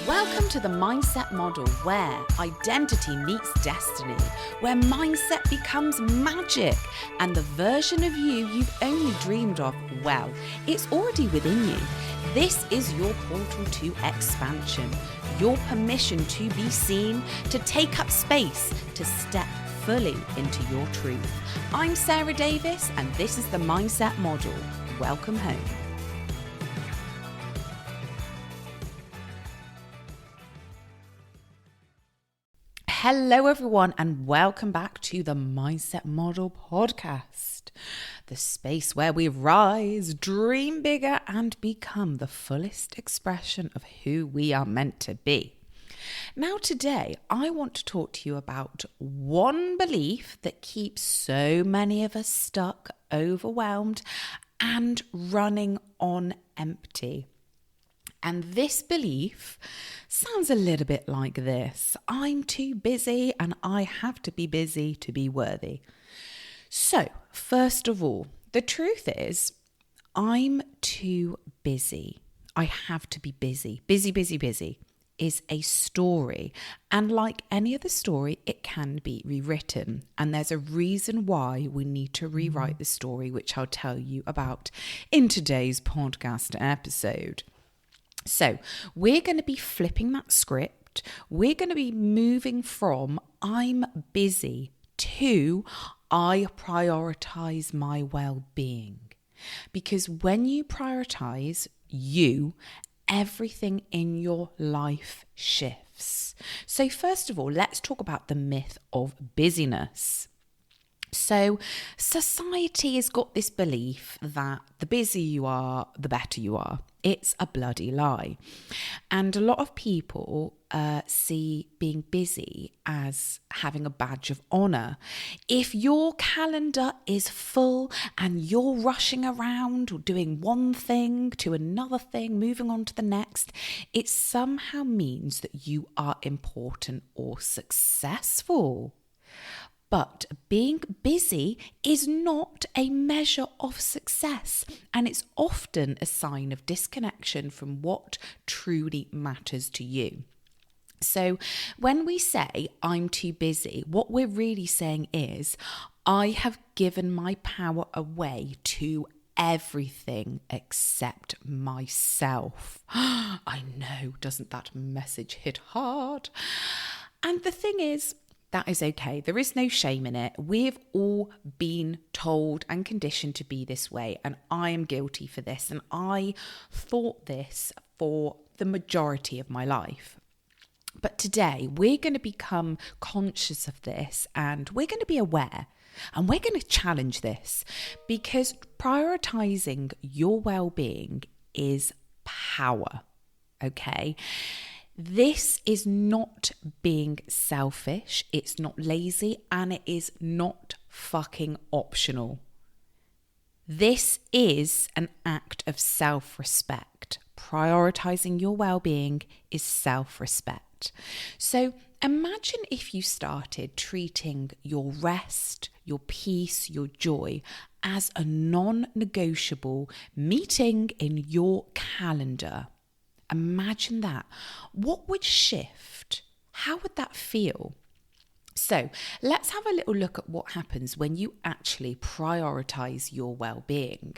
Welcome to the Mindset Model, where identity meets destiny, where mindset becomes magic, and the version of you've only dreamed of, well, it's already within you. This is your portal to expansion, your permission to be seen, to take up space, to step fully into your truth. I'm Sarah Davis, and this is the Mindset Model. Welcome home. Hello, everyone, and welcome back to the Mindset Model podcast, the space where we rise, dream bigger, and become the fullest expression of who we are meant to be. Now, today, I want to talk to you about one belief that keeps so many of us stuck, overwhelmed, and running on empty. And this belief sounds a little bit like this: I'm too busy and I have to be busy to be worthy. So, first of all, the truth is, I'm too busy. I have to be busy. Busy is a story. And like any other story, it can be rewritten. And there's a reason why we need to rewrite the story, which I'll tell you about in today's podcast episode. So we're going to be flipping that script. We're going to be moving from I'm busy to I prioritize my well-being. Because when you prioritize you, everything in your life shifts. So first of all, let's talk about the myth of busyness. So society has got this belief that the busier you are, the better you are. It's a bloody lie. And a lot of people see being busy as having a badge of honor. If your calendar is full and you're rushing around or doing one thing to another thing, moving on to the next, it somehow means that you are important or successful. But being busy is not a measure of success, and it's often a sign of disconnection from what truly matters to you. So when we say I'm too busy, what we're really saying is I have given my power away to everything except myself. I know, doesn't that message hit hard? And the thing is, that is okay. There is no shame in it. We've all been told and conditioned to be this way, and I am guilty for this. And I thought this for the majority of my life. But today, we're going to become conscious of this, and we're going to be aware, and we're going to challenge this, because prioritizing your well-being is power, okay? This is not being selfish, it's not lazy, and it is not fucking optional. This is an act of self-respect. Prioritizing your well-being is self-respect. So imagine if you started treating your rest, your peace, your joy as a non-negotiable meeting in your calendar. Imagine that. What would shift? How would that feel? So let's have a little look at what happens when you actually prioritize your well-being.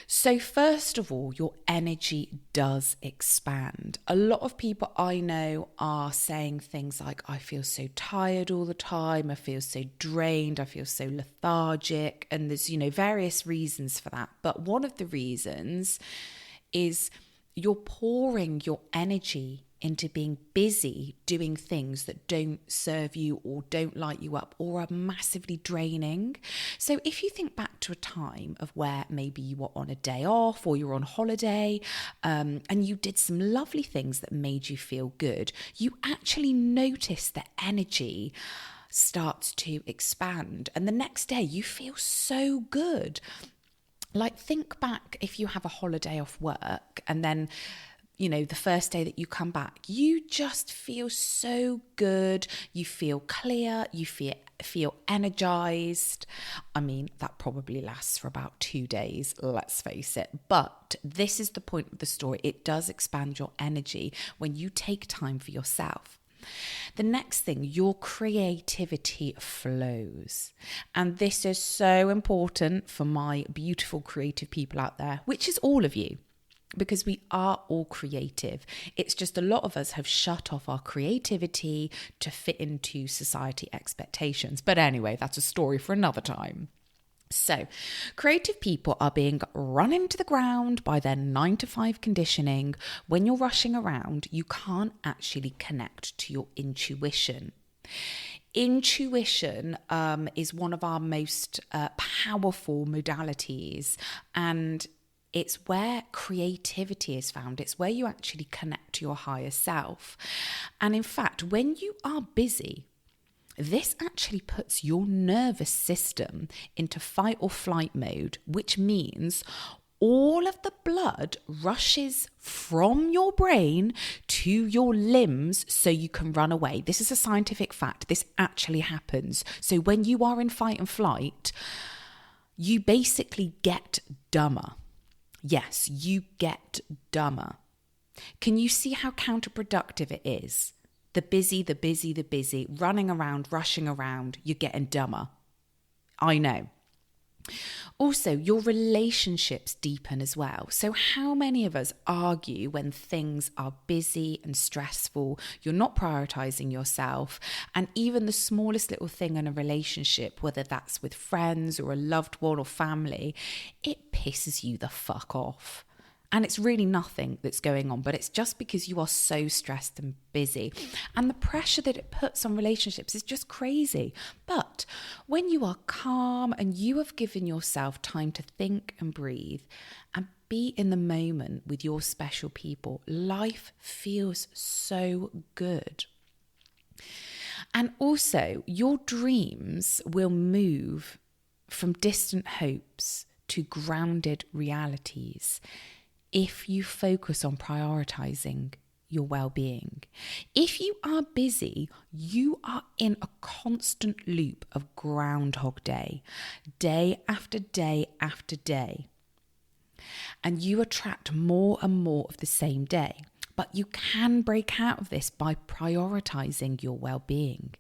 So first of all, your energy does expand. A lot of people I know are saying things like, I feel so tired all the time, I feel so drained, I feel so lethargic, and there's, various reasons for that. But one of the reasons is you're pouring your energy into being busy doing things that don't serve you or don't light you up or are massively draining. So if you think back to a time of where maybe you were on a day off or you're on holiday and you did some lovely things that made you feel good, you actually notice the energy starts to expand, and the next day you feel so good. Like, think back if you have a holiday off work and then the first day that you come back, you just feel so good. You feel clear. You feel energized. I mean, that probably lasts for about 2 days, let's face it. But this is the point of the story. It does expand your energy when you take time for yourself. The next thing, your creativity flows. And this is so important for my beautiful creative people out there, which is all of you, because we are all creative. It's just a lot of us have shut off our creativity to fit into society expectations. But anyway, that's a story for another time. So, creative people are being run into the ground by their 9-to-5 conditioning. When you're rushing around, you can't actually connect to your intuition. Intuition is one of our most powerful modalities, and it's where creativity is found. It's where you actually connect to your higher self. And in fact, when you are busy, this actually puts your nervous system into fight or flight mode, which means all of the blood rushes from your brain to your limbs so you can run away. This is a scientific fact. This actually happens. So when you are in fight and flight, you basically get dumber. Yes, you get dumber. Can you see how counterproductive it is? The busy, running around, rushing around, you're getting dumber. I know. Also, your relationships deepen as well. So how many of us argue when things are busy and stressful, you're not prioritizing yourself, and even the smallest little thing in a relationship, whether that's with friends or a loved one or family, it pisses you the fuck off. And it's really nothing that's going on, but it's just because you are so stressed and busy. And the pressure that it puts on relationships is just crazy. But when you are calm and you have given yourself time to think and breathe and be in the moment with your special people, life feels so good. And also, your dreams will move from distant hopes to grounded realities if you focus on prioritizing your well-being. If you are busy, you are in a constant loop of Groundhog Day, day after day after day. And you attract more and more of the same day. But you can break out of this by prioritizing your well-being.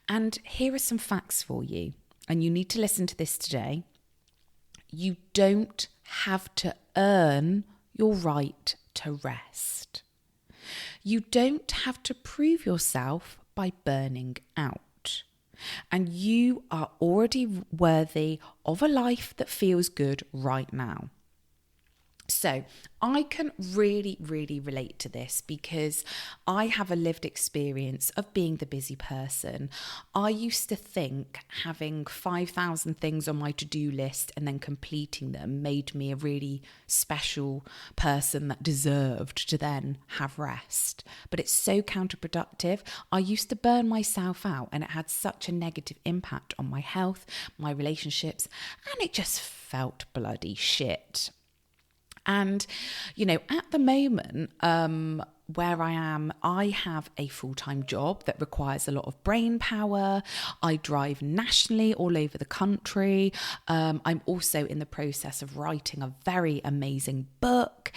And here are some facts for you, and you need to listen to this today. You don't have to earn your right to rest. You don't have to prove yourself by burning out. And you are already worthy of a life that feels good right now. So I can really, really relate to this because I have a lived experience of being the busy person. I used to think having 5,000 things on my to-do list and then completing them made me a really special person that deserved to then have rest. But it's so counterproductive. I used to burn myself out, and it had such a negative impact on my health, my relationships, and it just felt bloody shit. And, at the moment, where I am, I have a full-time job that requires a lot of brain power. I drive nationally all over the country. I'm also in the process of writing a very amazing book.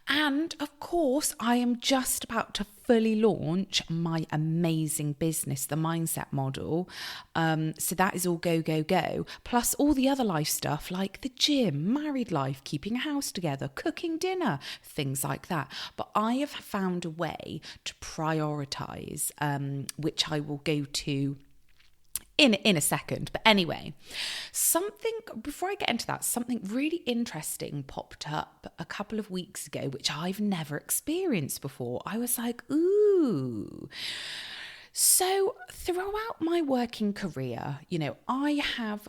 And of course, I am just about to fully launch my amazing business, the Mindset Model. So that is all go, go, go. Plus all the other life stuff like the gym, married life, keeping a house together, cooking dinner, things like that. But I have found a way to prioritize, which I will go to in a second. But anyway, before I get into that, something really interesting popped up a couple of weeks ago, which I've never experienced before. I was like, ooh. So throughout my working career, I have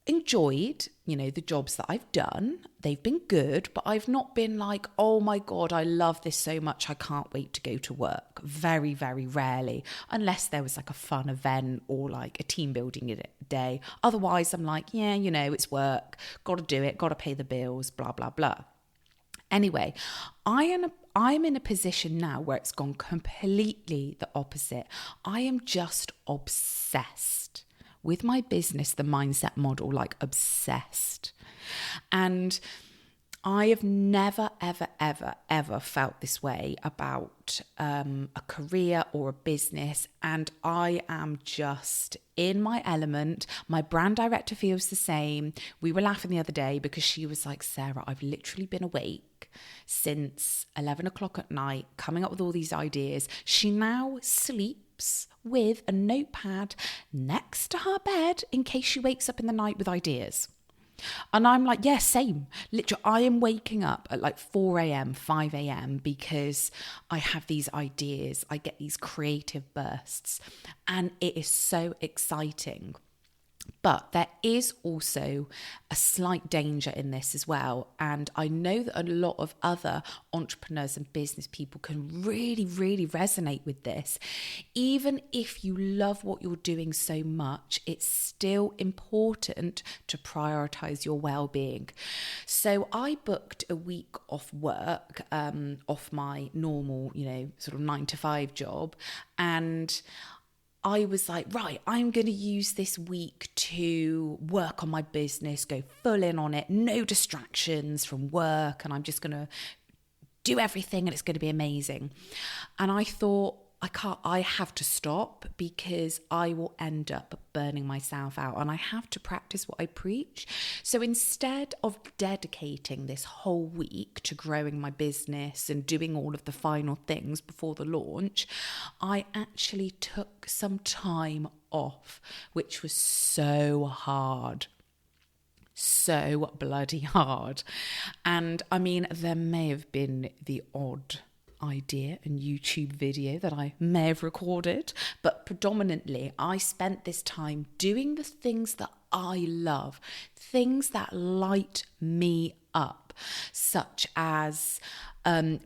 enjoyed, the jobs that I've done. They've been good, but I've not been like, oh my God, I love this so much, I can't wait to go to work. Very, very rarely, unless there was like a fun event or like a team building day. Otherwise, I'm like, yeah, it's work, got to do it, got to pay the bills, blah, blah, blah. Anyway, I'm in a position now where it's gone completely the opposite. I am just obsessed with my business, the mindset model, like obsessed. And I have never, ever, ever, ever felt this way about a career or a business. And I am just in my element. My brand director feels the same. We were laughing the other day because she was like, Sarah, I've literally been awake since 11 o'clock at night, coming up with all these ideas. She now sleeps with a notepad next to her bed in case she wakes up in the night with ideas. And I'm like, yeah, same. Literally, I am waking up at like 4 a.m., 5 a.m. because I have these ideas. I get these creative bursts and it is so exciting. But there is also a slight danger in this as well. And I know that a lot of other entrepreneurs and business people can really, really resonate with this. Even if you love what you're doing so much, it's still important to prioritize your well-being. So I booked a week off work, off my normal, sort of 9 to 5 job. And I was like, right, I'm going to use this week to work on my business, go full in on it, no distractions from work, and I'm just going to do everything and it's going to be amazing. And I thought, I have to stop because I will end up burning myself out and I have to practice what I preach. So instead of dedicating this whole week to growing my business and doing all of the final things before the launch, I actually took some time off, which was so hard. So bloody hard. And I mean, there may have been the odd idea and YouTube video that I may have recorded, but predominantly I spent this time doing the things that I love, things that light me up, such as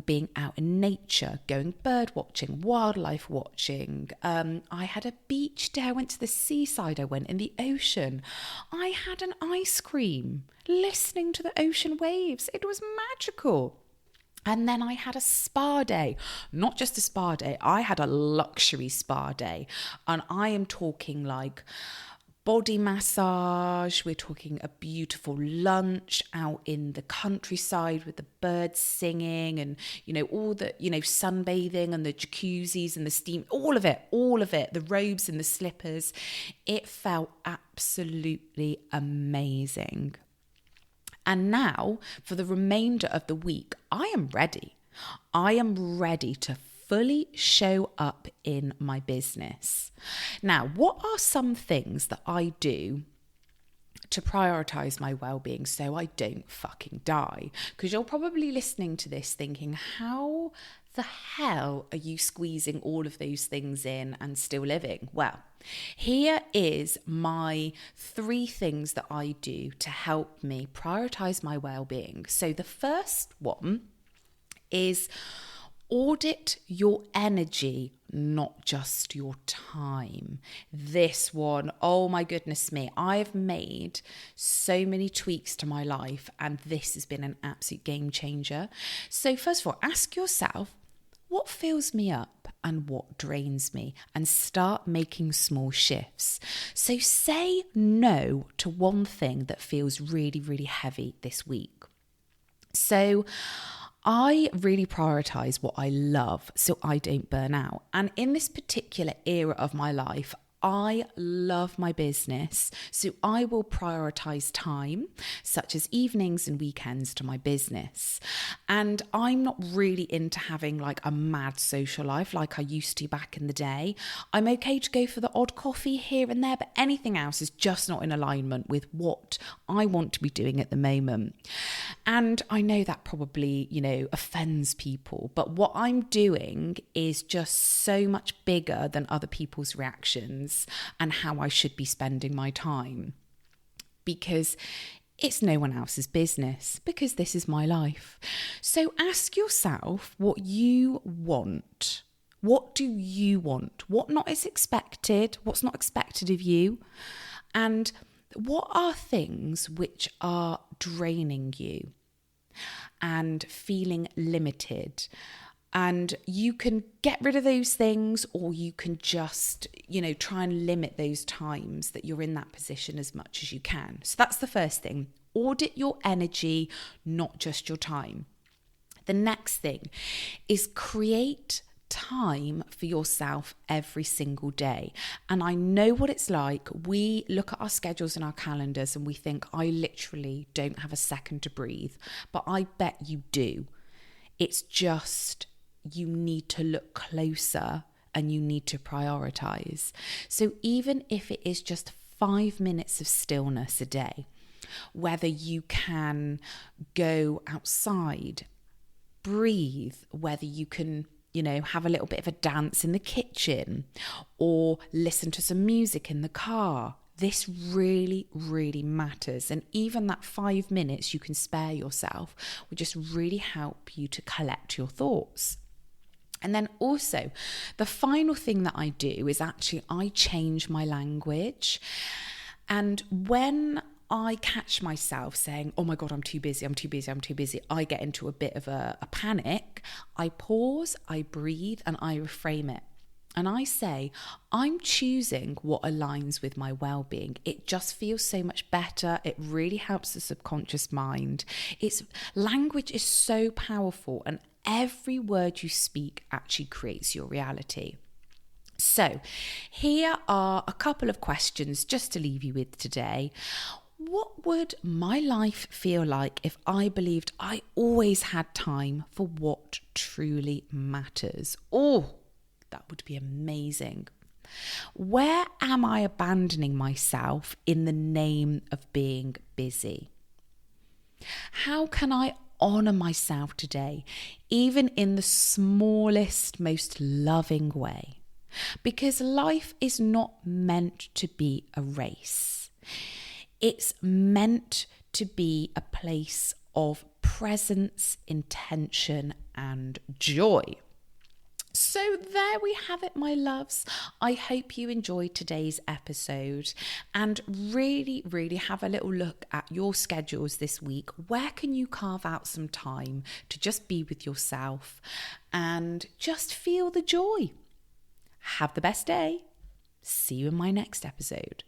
being out in nature, going bird watching, wildlife watching. I had a beach day. I went to the seaside. I went in the ocean. I had an ice cream, listening to the ocean waves. It was magical. And then I had a spa day, not just a spa day, I had a luxury spa day. And I am talking like body massage, we're talking a beautiful lunch out in the countryside with the birds singing and, all the, sunbathing and the jacuzzis and the steam, all of it, the robes and the slippers. It felt absolutely amazing. And now, for the remainder of the week, I am ready. I am ready to fully show up in my business. Now, what are some things that I do to prioritize my well-being so I don't fucking die? Because you're probably listening to this thinking, how the hell are you squeezing all of those things in and still living? Well, here is my 3 things that I do to help me prioritize my well-being. So the first one is audit your energy, not just your time. This one, oh my goodness me, I've made so many tweaks to my life and this has been an absolute game changer. So first of all, ask yourself, what fills me up and what drains me, and start making small shifts. So say no to one thing that feels really, really heavy this week. So I really prioritize what I love so I don't burn out. And in this particular era of my life, I love my business, so I will prioritize time, such as evenings and weekends, to my business. And I'm not really into having like a mad social life like I used to back in the day. I'm okay to go for the odd coffee here and there, but anything else is just not in alignment with what I want to be doing at the moment. And I know that probably, offends people, but what I'm doing is just so much bigger than other people's reactions and how I should be spending my time, because it's no one else's business, because this is my life. So ask yourself what you want. What do you want? What not is expected? What's not expected of you? And what are things which are draining you? and feeling limited. And you can get rid of those things, or you can just, try and limit those times that you're in that position as much as you can. So that's the first thing. Audit your energy, not just your time. The next thing is create time for yourself every single day. And I know what it's like. We look at our schedules and our calendars and we think, I literally don't have a second to breathe. But I bet you do. It's just you need to look closer and you need to prioritize. So even if it is just 5 minutes of stillness a day, whether you can go outside, breathe, whether you can have a little bit of a dance in the kitchen or listen to some music in the car. This really, really matters. And even that 5 minutes you can spare yourself will just really help you to collect your thoughts. And then also, the final thing that I do is actually I change my language. And when I catch myself saying, oh my God, I'm too busy, I get into a bit of a panic. I pause, I breathe, and I reframe it. And I say, I'm choosing what aligns with my well-being. It just feels so much better. It really helps the subconscious mind. Language is so powerful, and every word you speak actually creates your reality. So here are a couple of questions just to leave you with today. What would my life feel like if I believed I always had time for what truly matters? Oh, that would be amazing. Where am I abandoning myself in the name of being busy? How can I honor myself today, even in the smallest, most loving way? Because life is not meant to be a race. It's meant to be a place of presence, intention, and joy. So there we have it, my loves. I hope you enjoyed today's episode and really, really have a little look at your schedules this week. Where can you carve out some time to just be with yourself and just feel the joy? Have the best day. See you in my next episode.